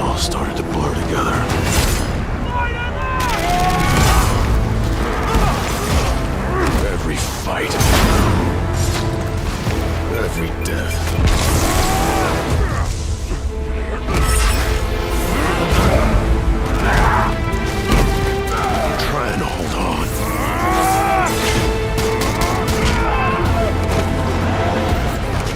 all started to blur together. Every fight. Every death. I'm trying to hold on.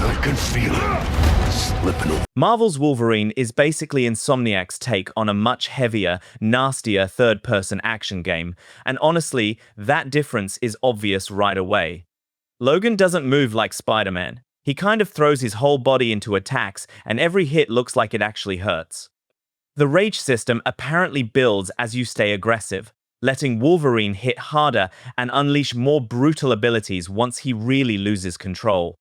I can feel it slipping away. Marvel's Wolverine is basically Insomniac's take on a much heavier, nastier third-person action game, and honestly, that difference is obvious right away. Logan doesn't move like Spider-Man. He kind of throws his whole body into attacks, and every hit looks like it actually hurts. The rage system apparently builds as you stay aggressive, letting Wolverine hit harder and unleash more brutal abilities once he really loses control.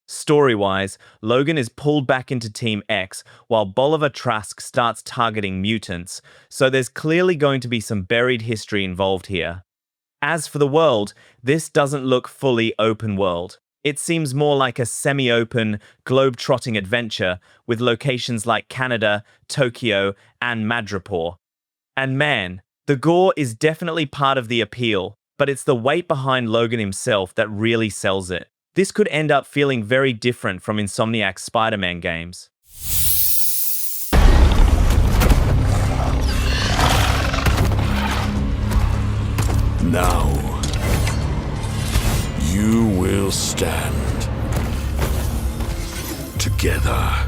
Story-wise, Logan is pulled back into Team X while Bolivar Trask starts targeting mutants, so there's clearly going to be some buried history involved here. As for the world, this doesn't look fully open world. It seems more like a semi-open, globe-trotting adventure with locations like Canada, Tokyo, and Madripoor. And man, the gore is definitely part of the appeal, but it's the weight behind Logan himself that really sells it. This could end up feeling very different from Insomniac's Spider-Man games. Now, you will stand together.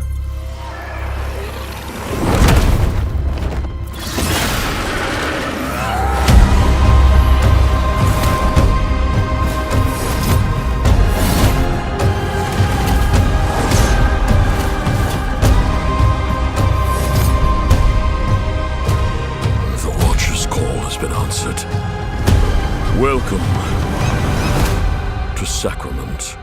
Welcome to Sacrament.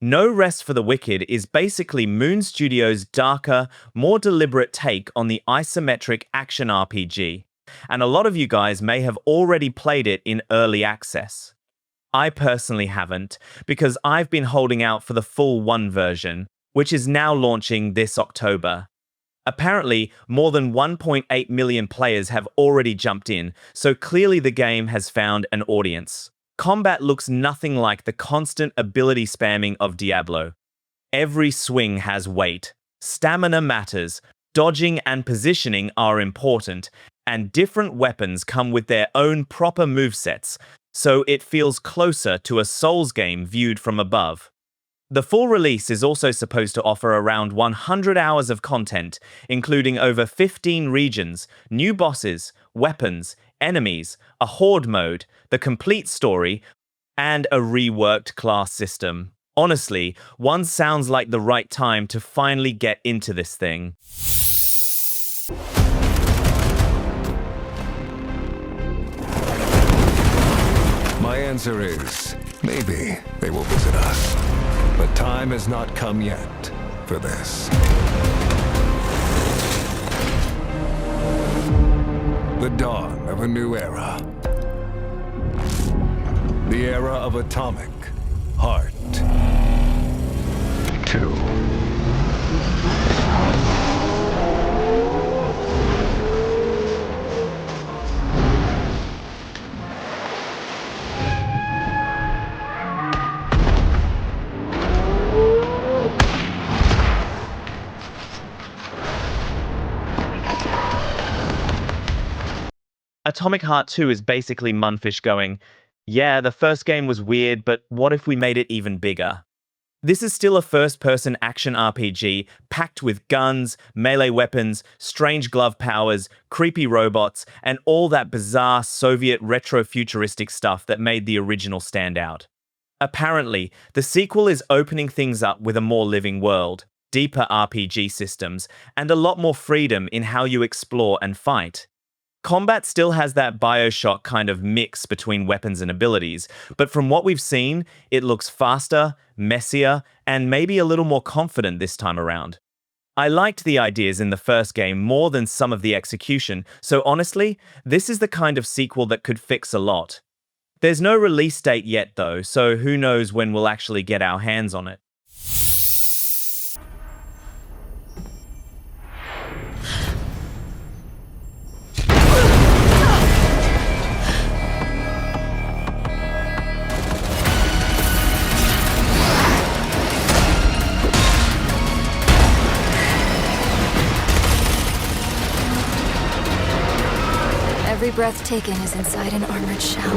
No Rest for the Wicked is basically Moon Studios' darker, more deliberate take on the isometric action RPG, and a lot of you guys may have already played it in early access. I personally haven't, because I've been holding out for the full 1 version, which is now launching this October. Apparently, more than 1.8 million players have already jumped in, so clearly the game has found an audience. Combat looks nothing like the constant ability spamming of Diablo. Every swing has weight, stamina matters, dodging and positioning are important, and different weapons come with their own proper movesets, so it feels closer to a Souls game viewed from above. The full release is also supposed to offer around 100 hours of content, including over 15 regions, new bosses, weapons, enemies, a horde mode, the complete story, and a reworked class system. Honestly, one sounds like the right time to finally get into this thing. My answer is, maybe they will visit us. But time has not come yet for this. The dawn of a new era. The era of Atomic Heart 2. Atomic Heart 2 is basically Munfish going, yeah, the first game was weird, but what if we made it even bigger? This is still a first-person action RPG, packed with guns, melee weapons, strange glove powers, creepy robots, and all that bizarre Soviet retro-futuristic stuff that made the original stand out. Apparently, the sequel is opening things up with a more living world, deeper RPG systems, and a lot more freedom in how you explore and fight. Combat still has that BioShock kind of mix between weapons and abilities, but from what we've seen, it looks faster, messier, and maybe a little more confident this time around. I liked the ideas in the first game more than some of the execution, so honestly, this is the kind of sequel that could fix a lot. There's no release date yet though, so who knows when we'll actually get our hands on it. Every breath taken is inside an armored shell.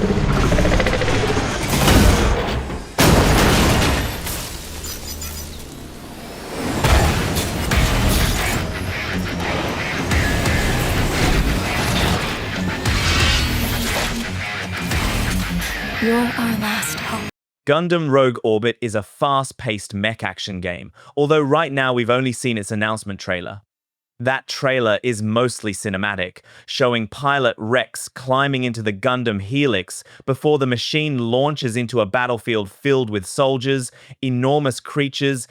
You're our last hope. Gundam Rogue Orbit is a fast-paced mech action game, although right now we've only seen its announcement trailer. That trailer is mostly cinematic, showing pilot Rex climbing into the Gundam Helix before the machine launches into a battlefield filled with soldiers, enormous creatures,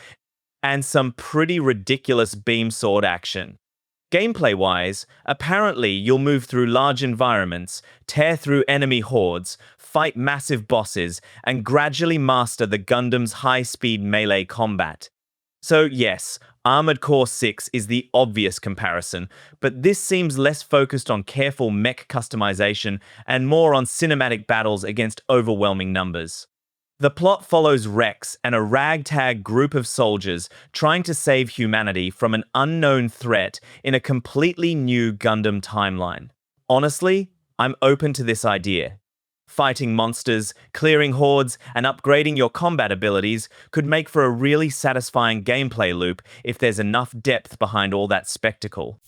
and some pretty ridiculous beam sword action. Gameplay-wise, apparently you'll move through large environments, tear through enemy hordes, fight massive bosses, and gradually master the Gundam's high-speed melee combat. So yes, Armored Core 6 is the obvious comparison, but this seems less focused on careful mech customization and more on cinematic battles against overwhelming numbers. The plot follows Rex and a ragtag group of soldiers trying to save humanity from an unknown threat in a completely new Gundam timeline. Honestly, I'm open to this idea. Fighting monsters, clearing hordes, and upgrading your combat abilities could make for a really satisfying gameplay loop if there's enough depth behind all that spectacle.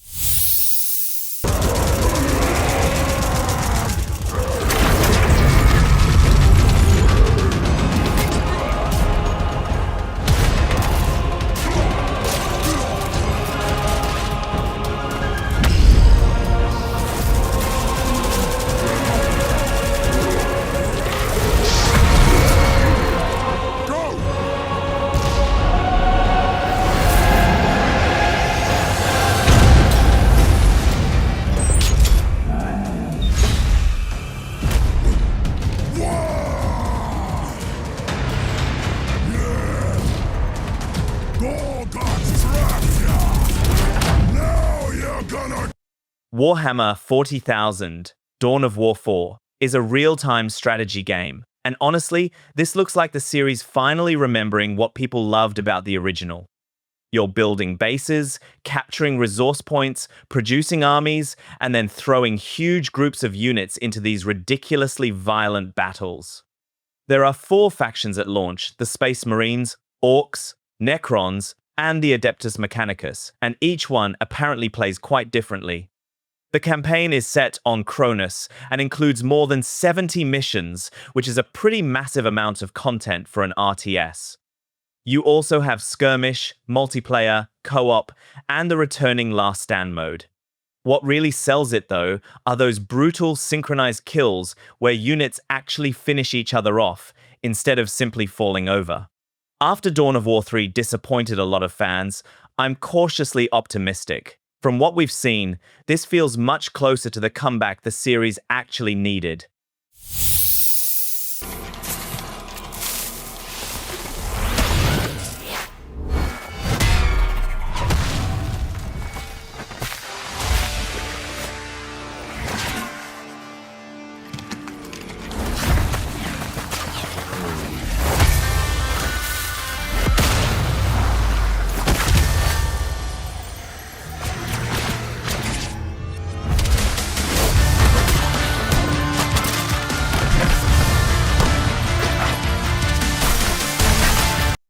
Warhammer 40,000, Dawn of War 4, is a real-time strategy game, and honestly, this looks like the series finally remembering what people loved about the original. You're building bases, capturing resource points, producing armies, and then throwing huge groups of units into these ridiculously violent battles. There are 4 factions at launch: the Space Marines, Orcs, Necrons, and the Adeptus Mechanicus, and each one apparently plays quite differently. The campaign is set on Cronus and includes more than 70 missions, which is a pretty massive amount of content for an RTS. You also have skirmish, multiplayer, co-op, and the returning Last Stand mode. What really sells it, though, are those brutal synchronized kills where units actually finish each other off instead of simply falling over. After Dawn of War 3 disappointed a lot of fans, I'm cautiously optimistic. From what we've seen, this feels much closer to the comeback the series actually needed.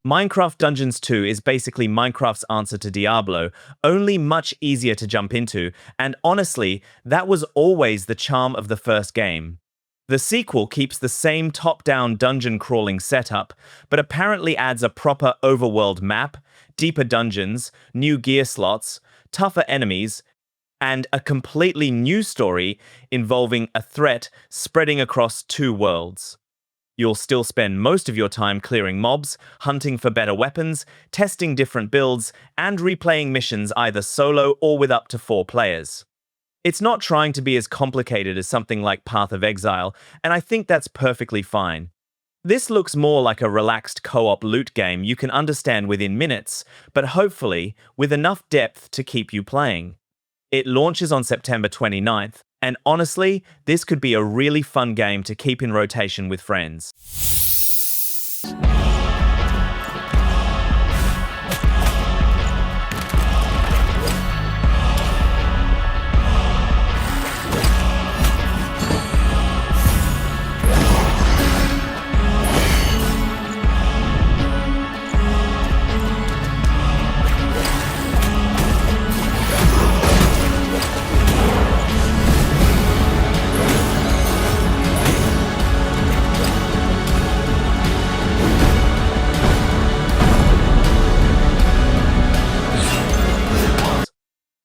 Minecraft Dungeons 2 is basically Minecraft's answer to Diablo, only much easier to jump into, and honestly, that was always the charm of the first game. The sequel keeps the same top-down dungeon crawling setup, but apparently adds a proper overworld map, deeper dungeons, new gear slots, tougher enemies, and a completely new story involving a threat spreading across 2 worlds. You'll still spend most of your time clearing mobs, hunting for better weapons, testing different builds, and replaying missions either solo or with up to 4 players. It's not trying to be as complicated as something like Path of Exile, and I think that's perfectly fine. This looks more like a relaxed co-op loot game you can understand within minutes, but hopefully with enough depth to keep you playing. It launches on September 29th, and honestly, this could be a really fun game to keep in rotation with friends.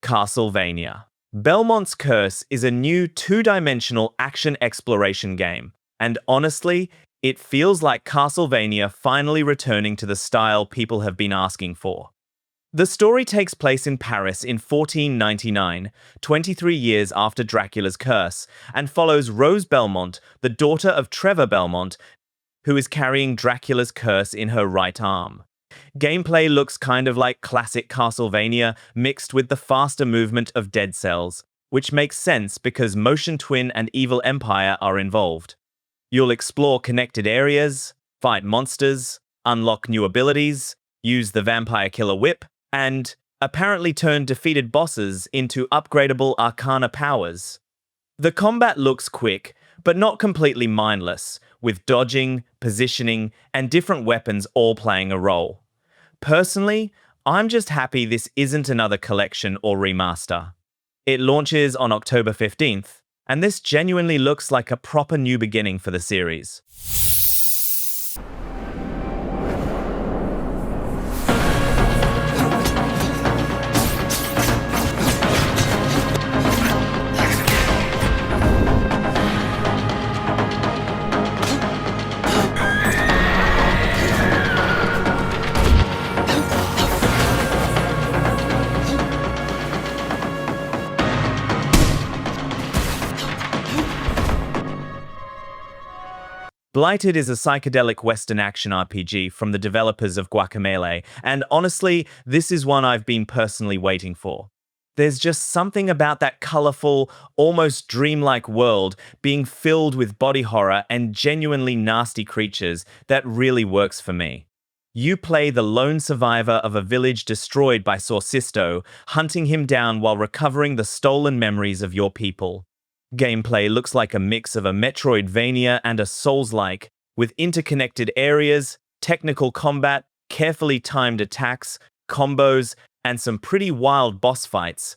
Castlevania. Belmont's Curse is a new 2-dimensional action exploration game, and honestly, it feels like Castlevania finally returning to the style people have been asking for. The story takes place in Paris in 1499, 23 years after Dracula's curse, and follows Rose Belmont, the daughter of Trevor Belmont, who is carrying Dracula's curse in her right arm. Gameplay looks kind of like classic Castlevania mixed with the faster movement of Dead Cells, which makes sense because Motion Twin and Evil Empire are involved. You'll explore connected areas, fight monsters, unlock new abilities, use the Vampire Killer Whip, and apparently turn defeated bosses into upgradable Arcana powers. The combat looks quick, but not completely mindless, with dodging, positioning, and different weapons all playing a role. Personally, I'm just happy this isn't another collection or remaster. It launches on October 15th, and this genuinely looks like a proper new beginning for the series. Blighted is a psychedelic Western action RPG from the developers of Guacamelee, and honestly, this is one I've been personally waiting for. There's just something about that colorful, almost dreamlike world being filled with body horror and genuinely nasty creatures that really works for me. You play the lone survivor of a village destroyed by Sorcisto, hunting him down while recovering the stolen memories of your people. Gameplay looks like a mix of a Metroidvania and a Souls-like, with interconnected areas, technical combat, carefully timed attacks, combos, and some pretty wild boss fights.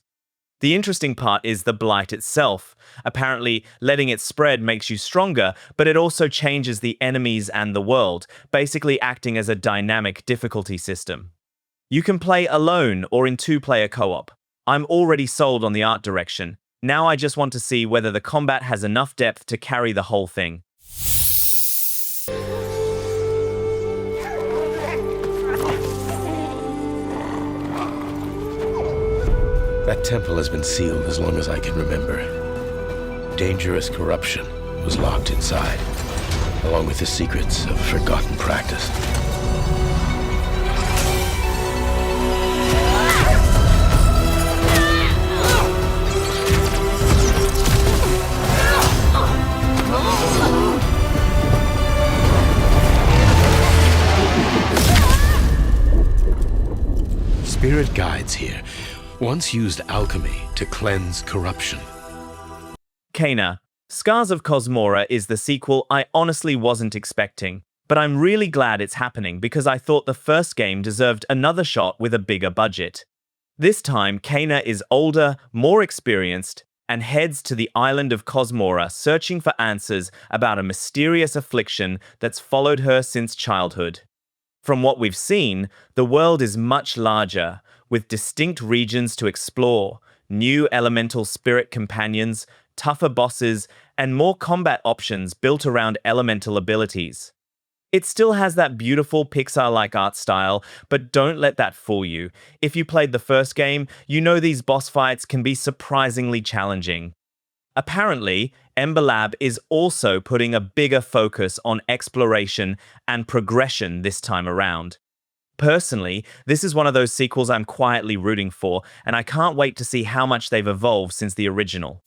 The interesting part is the blight itself. Apparently, letting it spread makes you stronger, but it also changes the enemies and the world, basically acting as a dynamic difficulty system. You can play alone or in 2-player co-op. I'm already sold on the art direction. Now I just want to see whether the combat has enough depth to carry the whole thing. That temple has been sealed as long as I can remember. Dangerous corruption was locked inside, along with the secrets of a forgotten practice. Spirit guides here once used alchemy to cleanse corruption. Kena, Scars of Kosmora is the sequel I honestly wasn't expecting, but I'm really glad it's happening because I thought the first game deserved another shot with a bigger budget. This time, Kena is older, more experienced, and heads to the island of Kosmora searching for answers about a mysterious affliction that's followed her since childhood. From what we've seen, the world is much larger, with distinct regions to explore, new elemental spirit companions, tougher bosses, and more combat options built around elemental abilities. It still has that beautiful Pixar-like art style, but don't let that fool you. If you played the first game, you know these boss fights can be surprisingly challenging. Apparently, Ember Lab is also putting a bigger focus on exploration and progression this time around. Personally, this is one of those sequels I'm quietly rooting for, and I can't wait to see how much they've evolved since the original.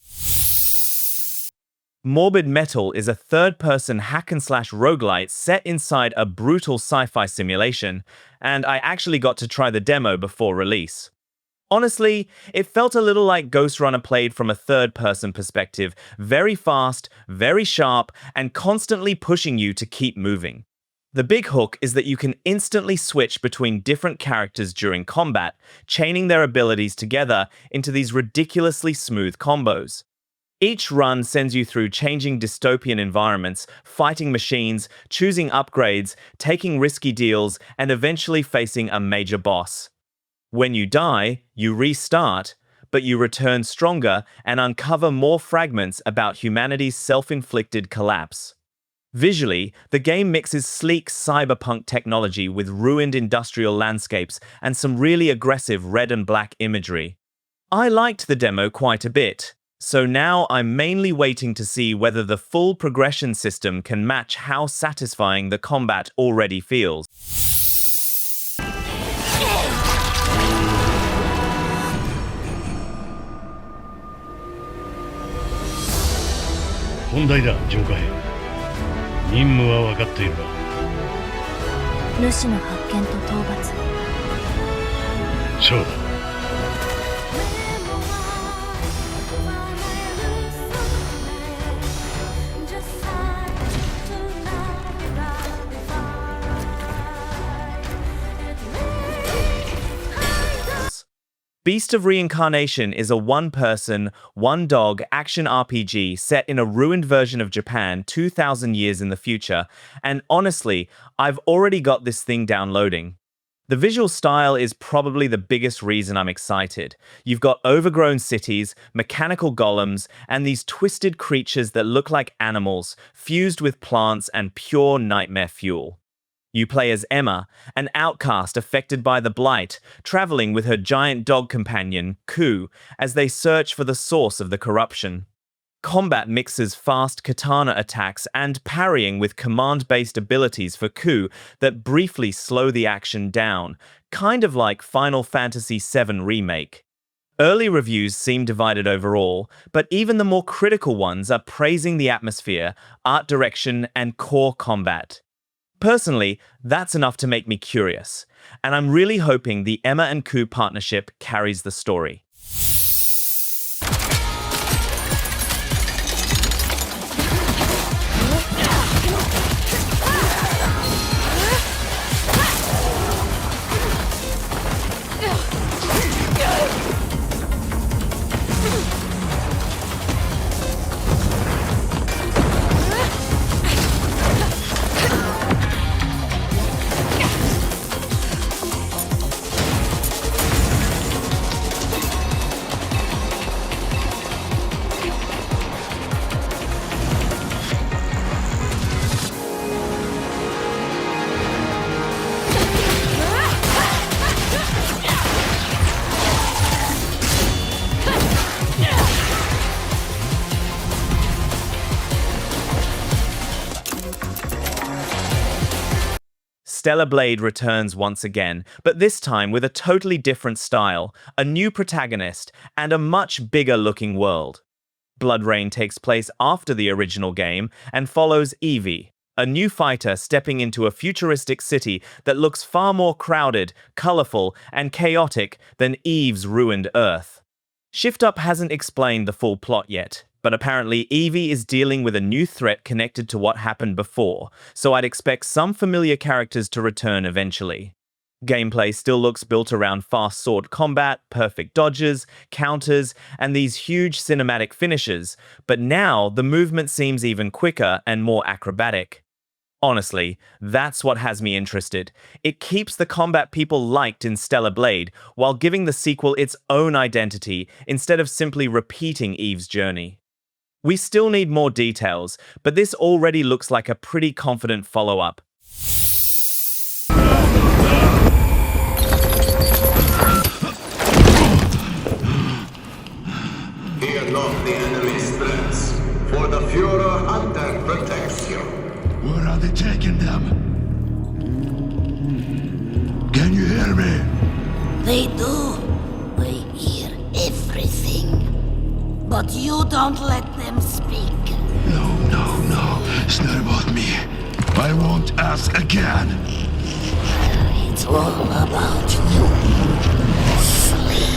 Morbid Metal is a third-person hack-and-slash roguelite set inside a brutal sci-fi simulation, and I actually got to try the demo before release. Honestly, it felt a little like Ghost Runner played from a third-person perspective, very fast, very sharp, and constantly pushing you to keep moving. The big hook is that you can instantly switch between different characters during combat, chaining their abilities together into these ridiculously smooth combos. Each run sends you through changing dystopian environments, fighting machines, choosing upgrades, taking risky deals, and eventually facing a major boss. When you die, you restart, but you return stronger and uncover more fragments about humanity's self-inflicted collapse. Visually, the game mixes sleek cyberpunk technology with ruined industrial landscapes and some really aggressive red and black imagery. I liked the demo quite a bit. So now I'm mainly waiting to see whether the full progression system can match how satisfying the combat already feels. 本題だ、上官。任務は分かっているが。主の発見と討伐。そうだ。 Beast of Reincarnation is a one-person, one-dog action RPG set in a ruined version of Japan 2,000 years in the future, and honestly, I've already got this thing downloading. The visual style is probably the biggest reason I'm excited. You've got overgrown cities, mechanical golems, and these twisted creatures that look like animals, fused with plants and pure nightmare fuel. You play as Emma, an outcast affected by the Blight, traveling with her giant dog companion, Ku, as they search for the source of the corruption. Combat mixes fast katana attacks and parrying with command-based abilities for Ku that briefly slow the action down, kind of like Final Fantasy VII Remake. Early reviews seem divided overall, but even the more critical ones are praising the atmosphere, art direction, and core combat. Personally, that's enough to make me curious, and I'm really hoping the Emma and Ku partnership carries the story. Stellar Blade returns once again, but this time with a totally different style, a new protagonist, and a much bigger-looking world. Blood Rain takes place after the original game and follows Evie, a new fighter stepping into a futuristic city that looks far more crowded, colorful, and chaotic than Eve's ruined Earth. Shift Up hasn't explained the full plot yet, but apparently Evie is dealing with a new threat connected to what happened before, so I'd expect some familiar characters to return eventually. Gameplay still looks built around fast sword combat, perfect dodges, counters, and these huge cinematic finishes, but now the movement seems even quicker and more acrobatic. Honestly, that's what has me interested. It keeps the combat people liked in Stellar Blade, while giving the sequel its own identity instead of simply repeating Eve's journey. We still need more details, but this already looks like a pretty confident follow-up. Fear not the enemy's threats, for the Führer Hunter protects you. Where are they taking them? Can you hear me? They do. We hear everything. But you don't let them speak. No. It's not about me. I won't ask again. It's all about you. Sleep.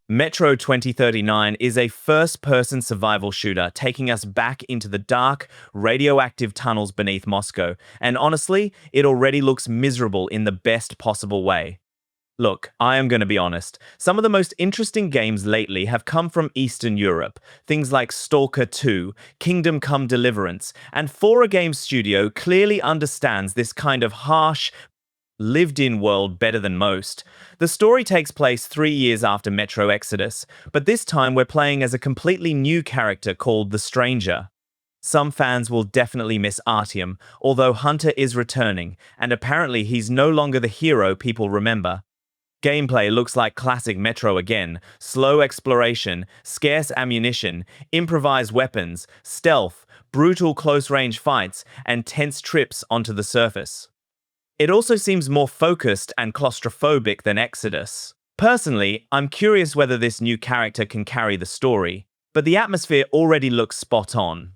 Metro 2039 is a first-person survival shooter taking us back into the dark, radioactive tunnels beneath Moscow, and honestly, it already looks miserable in the best possible way. Look, I am going to be honest, some of the most interesting games lately have come from Eastern Europe, things like Stalker 2, Kingdom Come Deliverance, and Fora Games Studio clearly understands this kind of harsh, lived-in world better than most. The story takes place 3 years after Metro Exodus, but this time we're playing as a completely new character called the Stranger. Some fans will definitely miss Artyom, although Hunter is returning, and apparently he's no longer the hero people remember. Gameplay looks like classic Metro again: slow exploration, scarce ammunition, improvised weapons, stealth, brutal close-range fights, and tense trips onto the surface. It also seems more focused and claustrophobic than Exodus. Personally, I'm curious whether this new character can carry the story, but the atmosphere already looks spot on.